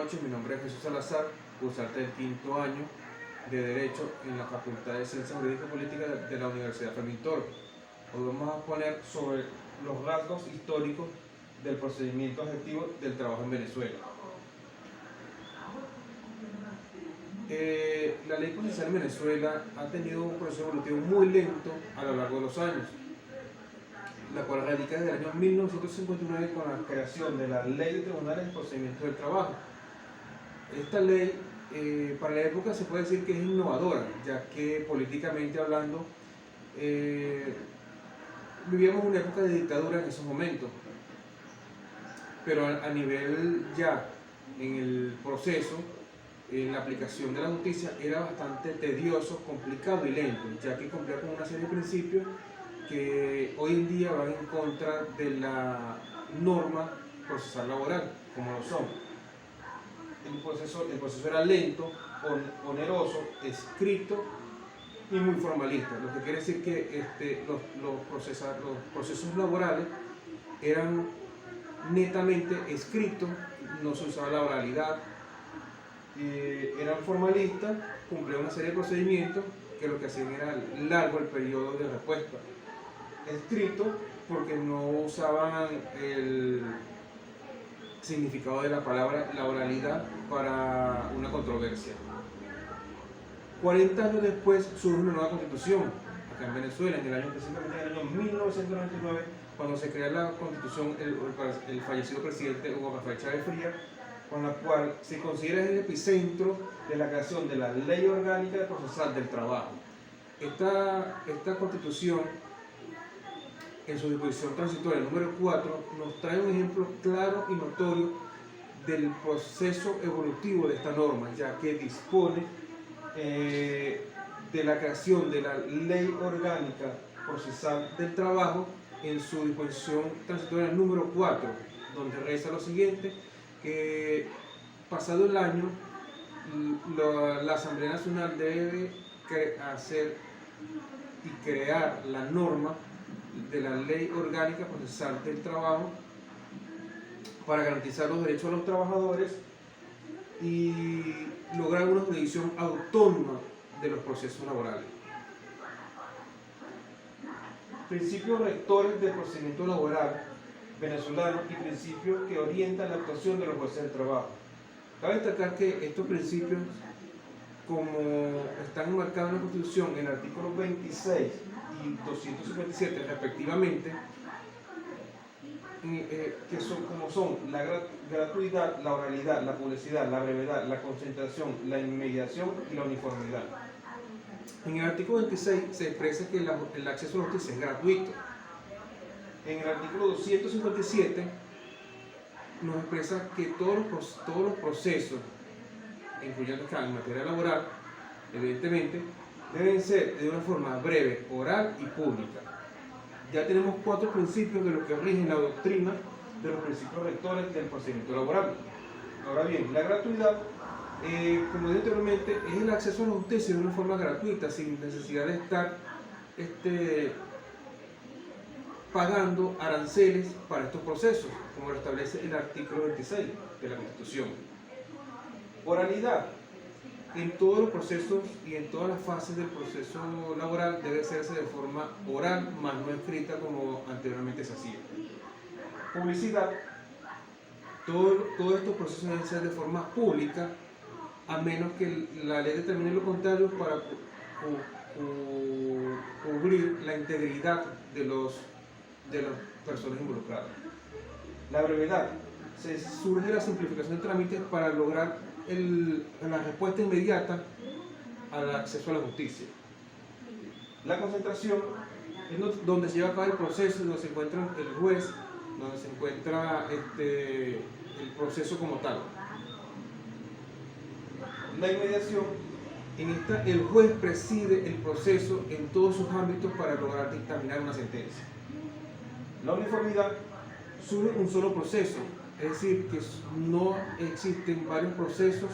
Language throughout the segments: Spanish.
noches, mi nombre es Jesús Salazar, cursante del quinto año de Derecho en la Facultad de Ciencias Jurídicas y Políticas de la Universidad Fermín Toro. Hoy vamos a poner sobre los rasgos históricos del procedimiento objetivo del trabajo en Venezuela. La ley procesal en Venezuela ha tenido un proceso evolutivo muy lento a lo largo de los años, la cual radica desde el año 1959 con la creación de la Ley de Tribunales y Procedimientos del Trabajo. Esta ley, para la época se puede decir que es innovadora, ya que políticamente hablando, vivíamos una época de dictadura en esos momentos, pero a nivel ya en el proceso, en la aplicación de la justicia era bastante tedioso, complicado y lento, ya que cumplía con una serie de principios que hoy en día van en contra de la norma procesal laboral, como lo son. El proceso era lento, oneroso, escrito y muy formalista, lo que quiere decir que los procesos laborales eran netamente escritos, no se usaba la oralidad, eran formalistas, cumplían una serie de procedimientos que lo que hacían era largo el periodo de respuesta. Escrito porque no usaban el significado de la palabra, la oralidad, para una controversia. 40 años después surge una nueva constitución acá en Venezuela, en el año 1999, cuando se crea la constitución, el fallecido presidente Hugo Rafael Chávez Frías, con la cual se considera el epicentro de la creación de la Ley Orgánica Procesal del Trabajo. Esta constitución, en su disposición transitoria número 4, nos trae un ejemplo claro y notorio del proceso evolutivo de esta norma, ya que dispone de la creación de la Ley Orgánica Procesal del Trabajo en su disposición transitoria número 4, donde reza lo siguiente, que pasado el año, la Asamblea Nacional debe hacer y crear la norma de la Ley Orgánica Procesal del Trabajo para garantizar los derechos de los trabajadores y lograr una jurisdicción autónoma de los procesos laborales. Principios rectores del procedimiento laboral venezolano y principios que orientan la actuación de los jueces del trabajo. Cabe destacar que estos principios, como están enmarcados en la Constitución en el artículo 26 y 257 respectivamente, que son la gratuidad, la oralidad, la publicidad, la brevedad, la concentración, la inmediación y la uniformidad. En el artículo 26 se expresa que el acceso a la justicia es gratuito. En el artículo 257 nos expresa que todos los procesos, incluyendo acá en materia laboral, evidentemente, deben ser de una forma breve, oral y pública. Ya tenemos 4 principios de lo que rigen la doctrina de los principios rectores del procedimiento laboral. Ahora bien, la gratuidad, como dije anteriormente, es el acceso a la justicia de una forma gratuita, sin necesidad de estar pagando aranceles para estos procesos, como lo establece el artículo 26 de la Constitución. Oralidad. En todos los procesos y en todas las fases del proceso laboral debe hacerse de forma oral, más no escrita como anteriormente se hacía. Publicidad. Todos estos procesos deben ser de forma pública, a menos que la ley determine lo contrario para cubrir la integridad de las personas involucradas. La brevedad. Se surge la simplificación de trámites para lograr la respuesta inmediata al acceso a la justicia. La concentración es donde se lleva a cabo el proceso, donde se encuentra el juez, donde se encuentra el proceso como tal. La inmediación, en esta el juez preside el proceso en todos sus ámbitos para lograr dictaminar una sentencia. La uniformidad, surge un solo proceso, es decir, que no existen varios procesos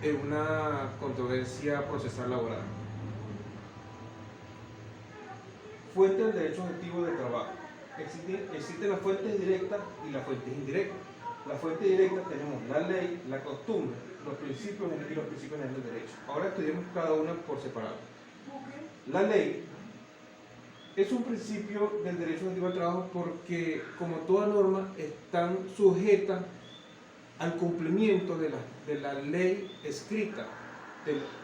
en una controversia procesal laboral. Fuente del derecho objetivo del trabajo. Existen las fuentes directas y las fuentes indirectas. La fuente directa tenemos la ley, la costumbre, los principios y los principios del derecho. Ahora estudiemos cada una por separado. La ley es un principio del derecho relativo al trabajo porque, como toda norma, están sujetas al cumplimiento de la ley escrita,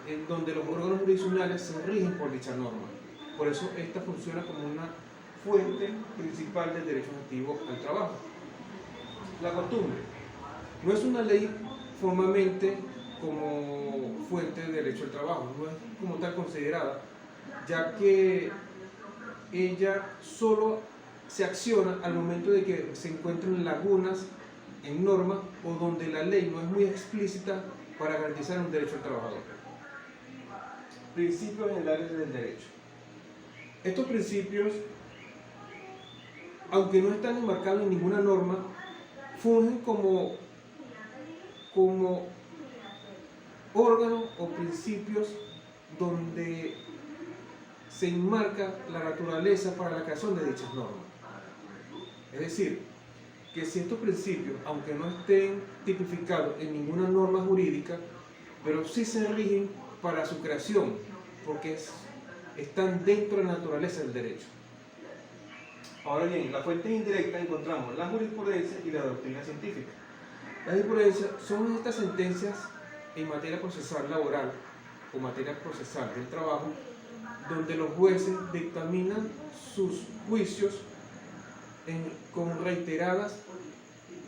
en donde los órganos jurisdiccionales se rigen por dicha norma. Por eso esta funciona como una fuente principal del derecho relativo al trabajo. La costumbre no es una ley formalmente como fuente de derecho al trabajo, no es como tal considerada, ya que ella solo se acciona al momento de que se encuentren lagunas en norma o donde la ley no es muy explícita para garantizar un derecho al trabajador. Principios generales del derecho. Estos principios, aunque no están enmarcados en ninguna norma, fungen como órganos o principios donde se enmarca la naturaleza para la creación de dichas normas. Es decir, que si estos principios, aunque no estén tipificados en ninguna norma jurídica, pero sí se rigen para su creación, porque están dentro de la naturaleza del derecho. Ahora bien, la fuente indirecta encontramos la jurisprudencia y la doctrina científica. La jurisprudencia son estas sentencias en materia procesal laboral o materia procesal del trabajo, donde los jueces dictaminan sus juicios con reiteradas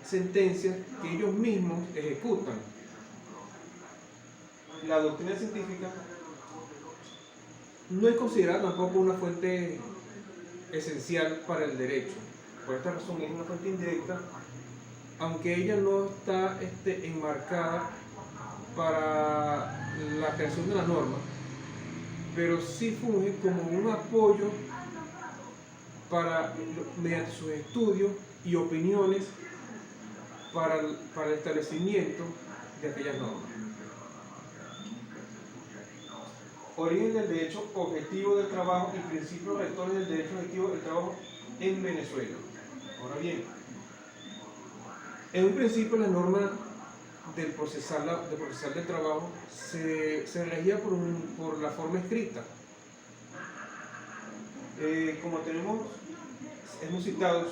sentencias que ellos mismos ejecutan. La doctrina científica no es considerada tampoco una fuente esencial para el derecho. Por esta razón es una fuente indirecta, aunque ella no está enmarcada para la creación de la norma, pero sí funge como un apoyo mediante sus estudios y opiniones para el establecimiento de aquellas normas. Origen del derecho objetivo del trabajo y principios rectores del derecho objetivo del trabajo en Venezuela. Ahora bien, en un principio la norma del procesal del trabajo se regía por la forma escrita. Como hemos citado,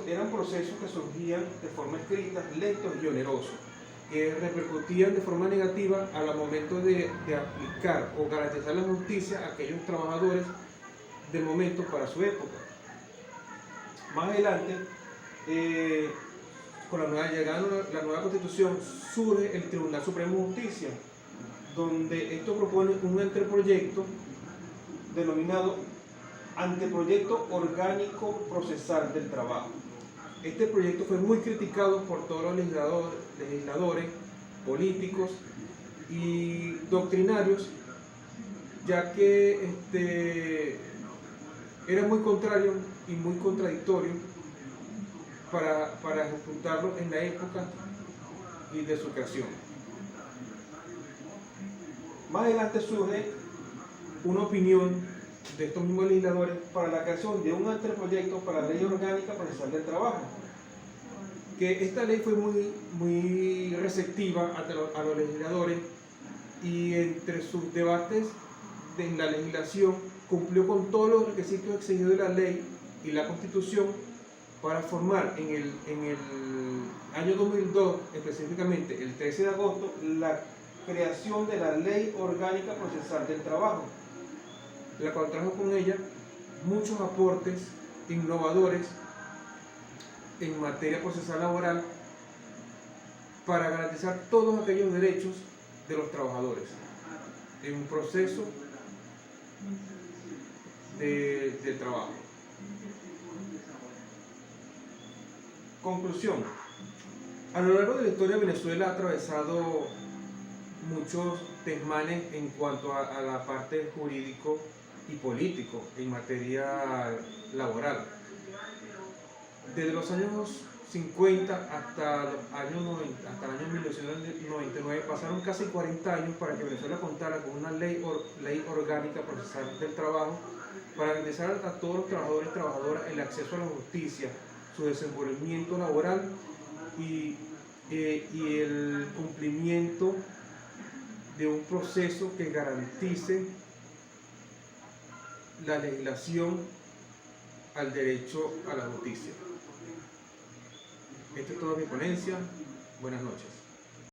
eran procesos que surgían de forma escrita, lentos y onerosos, que repercutían de forma negativa al momento de aplicar o garantizar la justicia a aquellos trabajadores de momento para su época. Más adelante, con la llegada de la nueva Constitución, surge el Tribunal Supremo de Justicia, donde esto propone un anteproyecto denominado Anteproyecto Orgánico Procesal del Trabajo. Este proyecto fue muy criticado por todos los legisladores, políticos y doctrinarios, ya que era muy contrario y muy contradictorio para ejecutarlo en la época y de su creación. Más adelante surge una opinión de estos mismos legisladores para la creación de un anteproyecto para la Ley Orgánica Procesal del Trabajo, que esta ley fue muy receptiva a los legisladores y entre sus debates en la legislación cumplió con todos los requisitos exigidos de la ley y la Constitución para formar en el año 2002, específicamente el 13 de agosto, la creación de la Ley Orgánica Procesal del Trabajo, la cual trajo con ella muchos aportes innovadores en materia procesal laboral para garantizar todos aquellos derechos de los trabajadores en un proceso de trabajo. Conclusión. A lo largo de la historia, Venezuela ha atravesado muchos desmanes en cuanto a la parte jurídico y político en materia laboral. Desde los años 50 hasta el año 1999 pasaron casi 40 años para que Venezuela contara con una ley orgánica procesal del trabajo para garantizar a todos los trabajadores y trabajadoras el acceso a la justicia, su desenvolvimiento laboral y y el cumplimiento de un proceso que garantice la legislación al derecho a la justicia. Esta es toda mi ponencia. Buenas noches.